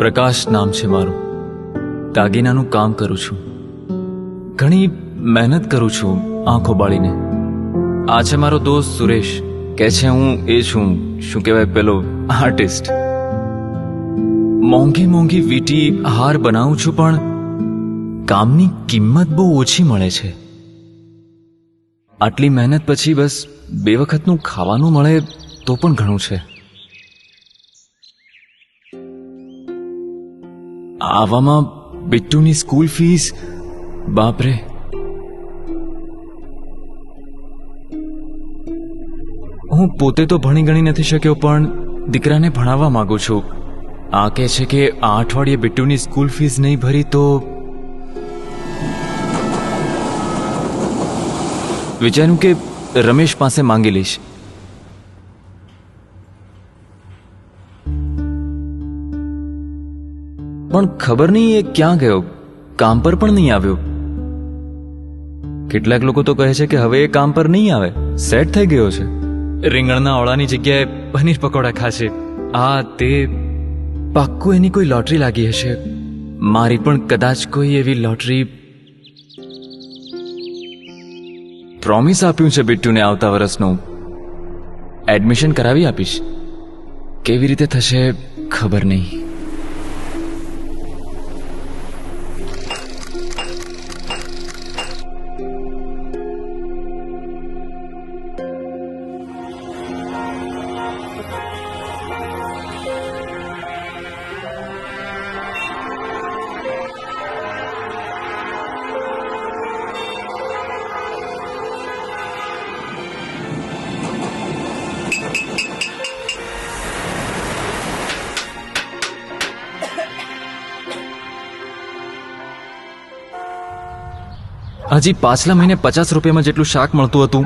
પ્રકાશ નામ છે મારું. દાગીનાનું કામ કરું છું. ઘણી મહેનત કરું છું આંખો બાળીને. આ છે મારો દોસ્ત સુરેશ. કહે છે હું એ છું, શું કહેવાય, પેલો આર્ટિસ્ટ. મોંઘી મોંઘી વીટી હાર બનાવું છું, પણ કામની કિંમત બહુ ઓછી મળે છે. આટલી મહેનત પછી બસ 2 વખતનું ખાવાનું મળે તો પણ ઘણું છે. આવામાં બિટ્ટુની સ્કૂલ ફીસ, બાપરે. હું પોતે તો ભણી ગણી નથી શક્યો, પણ દીકરાને ભણાવવા માંગુ છું. આ કહે છે કે આ અઠવાડિયે બિટ્ટુની સ્કૂલ ફીસ નહીં ભરી તો વિચાર્યું કે રમેશ પાસે માંગી લઈશ. પણ ખબર નહીં એ ક્યાં ગયો, કામ પર પણ નહીં આવ્યો. કેટલાક લોકો તો કહે છે કે હવે એ કામ પર નહીં આવે, સેટ થઈ ગયો છે. રીંગણના ઓળાની જગ્યાએ પનીર પકોડા ખાશે. આ તે પાક્કું એની કોઈ લોટરી લાગી હશે. મારી પણ કદાચ કોઈ એવી લોટરી. પ્રોમિસ આપ્યું છે બિટ્ટુને આવતા વર્ષનું. એડમિશન કરાવી આપીશ. કેવી રીતે થશે ખબર નહીં. હજી પાછલા મહિને 50 રૂપિયામાં જેટલું શાક મળતું હતું,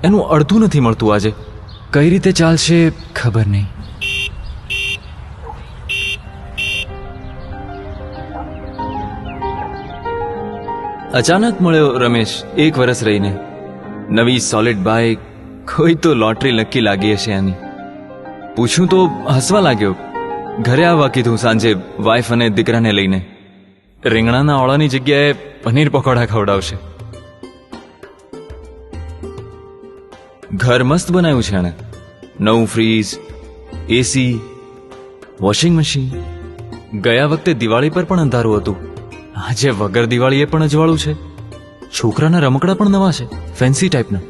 એનું અડધું નથી મળતું આજે. કઈ રીતે ચાલશે ખબર નહીં. અચાનક મળ્યો રમેશ 1 વર્ષ રહીને. નવી સોલિડ બાઇક, કોઈ તો લોટરી લકી લાગી હશે આની. પૂછ્યું તો હસવા લાગ્યો. ઘરે આવવા કીધું સાંજે વાઈફ અને દીકરાને લઈને. રીંગણાના ઓળાની જગ્યાએ પનીર પકોડા ખવડાવશે. ઘર મસ્ત બનાવ્યું છે એણે. નવું ફ્રીજ, એસી, વોશિંગ મશીન. ગયા વખતે દિવાળી પર પણ અંધારું હતું. આજે વગર દિવાળીએ પણ અજવાળું છે. છોકરાના રમકડા પણ નવા છે, ફેન્સી ટાઈપના.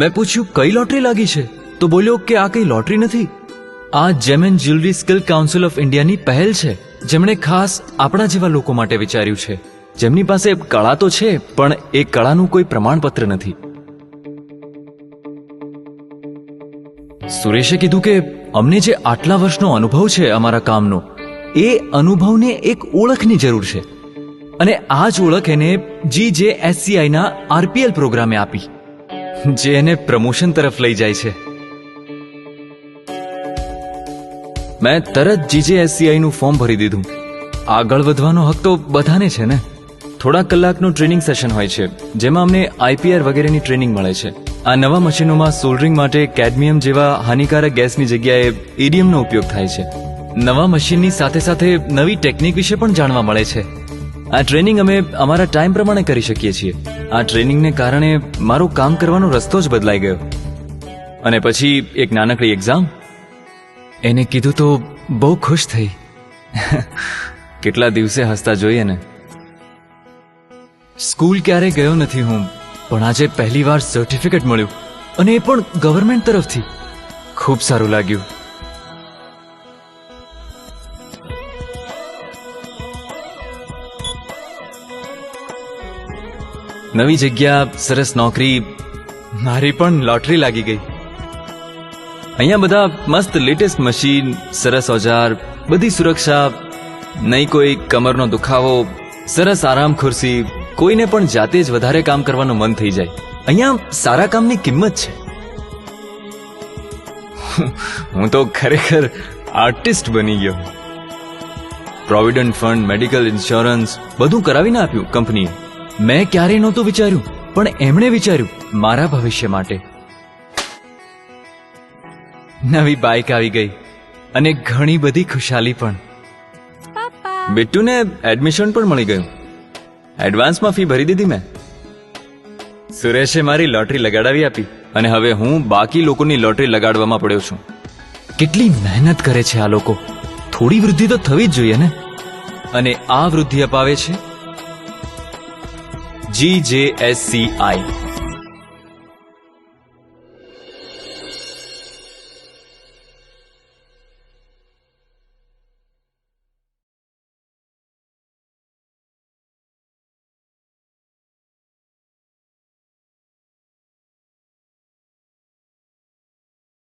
મેં પૂછ્યું કઈ લોટરી લાગી છે, તો બોલ્યો કે આ કઈ લોટરી નથી. આ જેમ and jewellery skill council of ઇન્ડિયાની પહેલ છે, જેમણે ખાસ આપણા જેવા લોકો માટે વિચાર્યું છે, જેમની પાસે કળા તો છે પણ એ કળાનું કોઈ પ્રમાણપત્ર નથી. સુરેશે કીધું કે અમને જે આટલા વર્ષનો અનુભવ છે અમારા કામનો, એ અનુભવને એક ઓળખની જરૂર છે. અને આ જ ઓળખ એને GJSCI ના RPL પ્રોગ્રામે આપી, જે એને પ્રમોશન તરફ લઈ જાય છે. મેં તરત GJSCI નું ફોર્મ ભરી દીધું. આગળ વધવાનો હક તો બધાને છે ને. થોડા કલાકનું ટ્રેનિંગ સેશન હોય છે, જેમાં અમને IPR વગેરેની ટ્રેનિંગ મળે છે. આ નવા મશીનોમાં સોલ્ડરિંગ માટે કેડમિયમ જેવા હાનિકારક ગેસની જગ્યાએ ઈડીયમનો ઉપયોગ થાય છે. નવા મશીનની સાથે સાથે નવી ટેકનિક વિશે પણ જાણવા મળે છે. આ ટ્રેનિંગ અમે અમારા ટાઈમ પ્રમાણે કરી શકીએ છીએ. આ ટ્રેનિંગને કારણે મારો કામ કરવાનો રસ્તો જ બદલાઈ ગયો. અને પછી એક નાનકડી એક્ઝામ. એને કીધું તો બહુ ખુશ થઈ. કેટલા દિવસે હસતા જોઈએ ને. સ્કૂલ ક્યારે ગયો નથી હું, પણ આજે પહેલી વાર સર્ટિફિકેટ મળ્યું, અને એ પણ ગવર્મેન્ટ તરફથી. ખૂબ સારું લાગ્યું. નવી જગ્યા, સરસ નોકરી, મારી પણ લોટરી લાગી ગઈ. અહીંયા બધા મસ્ત લેટેસ્ટ મશીન, સરસ ઓજાર, બધી સુરક્ષા, નહીં કોઈ કમરનો દુખાવો, સરસ આરામ ખુરશી. કોઈને પણ જાતે જ વધારે કામ કરવાનું મન થઈ જાય. અહીંયા સારા કામની કિંમત છે. હું તો ખરેખર આર્ટિસ્ટ બની ગયો. પ્રોવિડન્ટ ફંડ, મેડિકલ ઇન્સ્યોરન્સ બધું કરાવીને આપ્યું કંપનીએ. મેં ક્યારેય નહોતું વિચાર્યું, પણ એમણે વિચાર્યું મારા ભવિષ્ય માટે. નવી બાઇક આવી ગઈ અને ઘણી બધી ખુશાલી પણ. બિટ્ટુને એડમિશન પણ મળી ગયું. એડવાન્સમાં ફી ભરી દીધી મેં. સુરેશે મારી લોટરી લગાડાવી આપી અને હવે હું બાકી લોકોની લોટરી લગાડવામાં પડ્યો છું. કેટલી મહેનત કરે છે આ લોકો. થોડી વૃદ્ધિ તો થવી જ જોઈએ ને. અને આ વૃદ્ધિ અપાવે છે GJSCI.